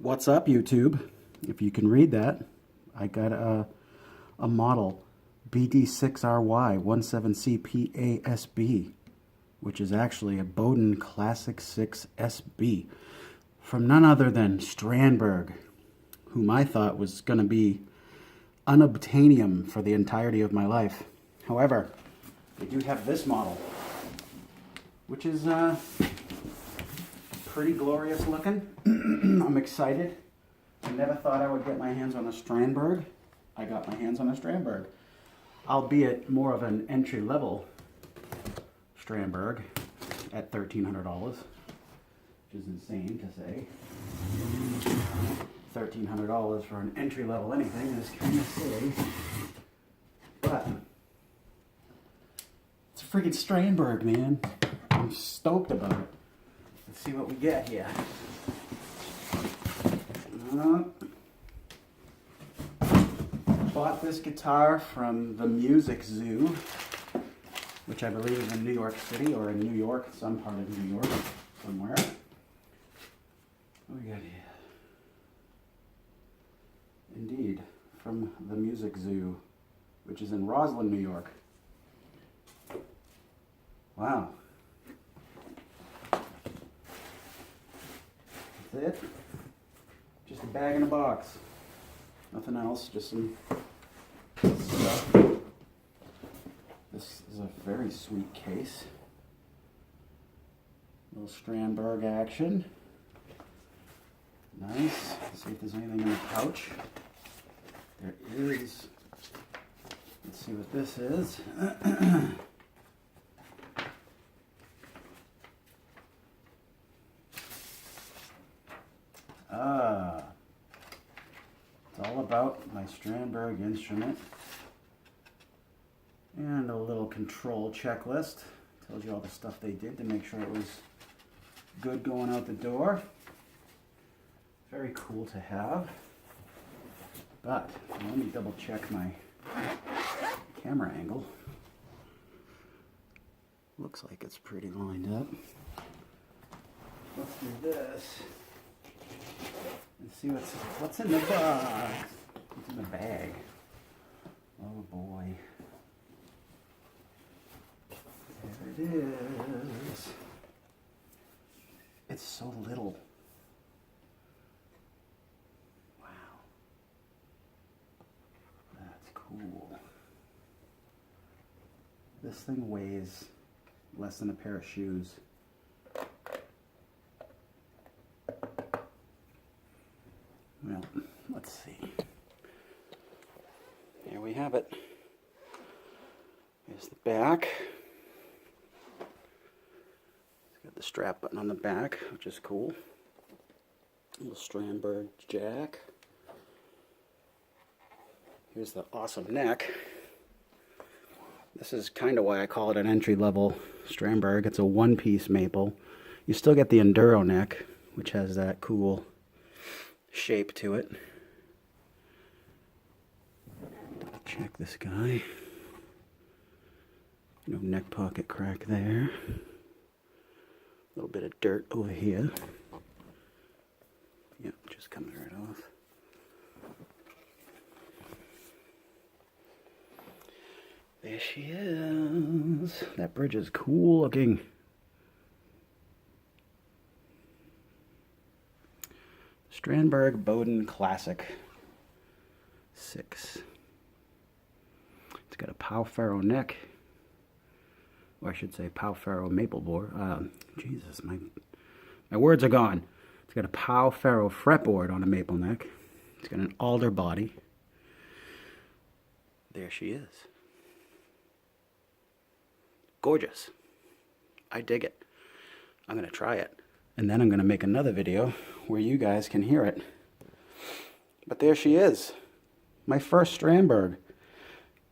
What's up, YouTube? If you can read that, I got a model BD6RY17CPASB, which is actually a Boden Classic 6 SB from none other than Strandberg, whom I thought was going to be unobtainium for the entirety of my life. However, they do have this model, which is pretty glorious looking. I'm excited. I never thought I would get my hands on a Strandberg. I got my hands on a Strandberg, albeit more of an entry-level Strandberg at $1,300, which is insane to say. $1,300 for an entry-level anything is kind of silly, but it's a freaking Strandberg, man. I'm stoked about it. Let's see what we get here. Bought this guitar from the Music Zoo, which I believe is in New York City or in New York, some part of New York, somewhere. What do we got here? Indeed, from the Music Zoo, which is in Roslyn, New York. Wow. That's it. Just a bag in a box. Nothing else, just some stuff. This is a very sweet case. Little Strandberg action. Nice. Let's see if there's anything in the pouch. There is. Let's see what this is. It's all about my Strandberg instrument. And a little control checklist. Tells you all the stuff they did to make sure it was good going out the door. Very cool to have. But let me double check my camera angle. Looks like it's pretty lined up. Let's do this. Let's see what's in the box. What's in the bag? Oh boy. There it is. It's so little. Wow. That's cool. This thing weighs less than a pair of shoes. Well, let's see. Here we have it. Here's the back. It's got the strap button on the back, which is cool. A little Strandberg jack. Here's the awesome neck. This is kind of why I call it an entry-level Strandberg. It's a one-piece maple. You still get the Enduro neck, which has that cool shape to it. Check this guy. No neck pocket crack there. A little bit of dirt over here. Yep, just coming right off. There she is. That bridge is cool looking. Strandberg Boden Classic 6. It's got a Pau Ferro neck, or I should say Pau Ferro maple board. Jesus, my words are gone. It's got a Pau Ferro fretboard on a maple neck. It's got an alder body. There she is. Gorgeous. I dig it. I'm going to try it. And then I'm going to make another video where you guys can hear it. But there she is. My first Strandberg.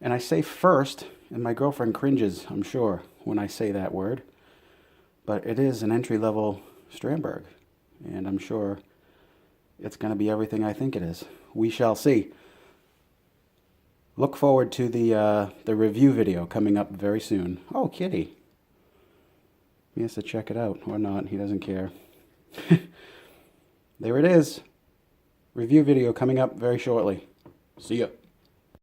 And I say first, and my girlfriend cringes, I'm sure, when I say that word. But it is an entry-level Strandberg. And I'm sure it's going to be everything I think it is. We shall see. Look forward to the review video coming up very soon. Oh, kitty. He has to check it out, or not. He doesn't care. There it is. Review video coming up very shortly. See ya.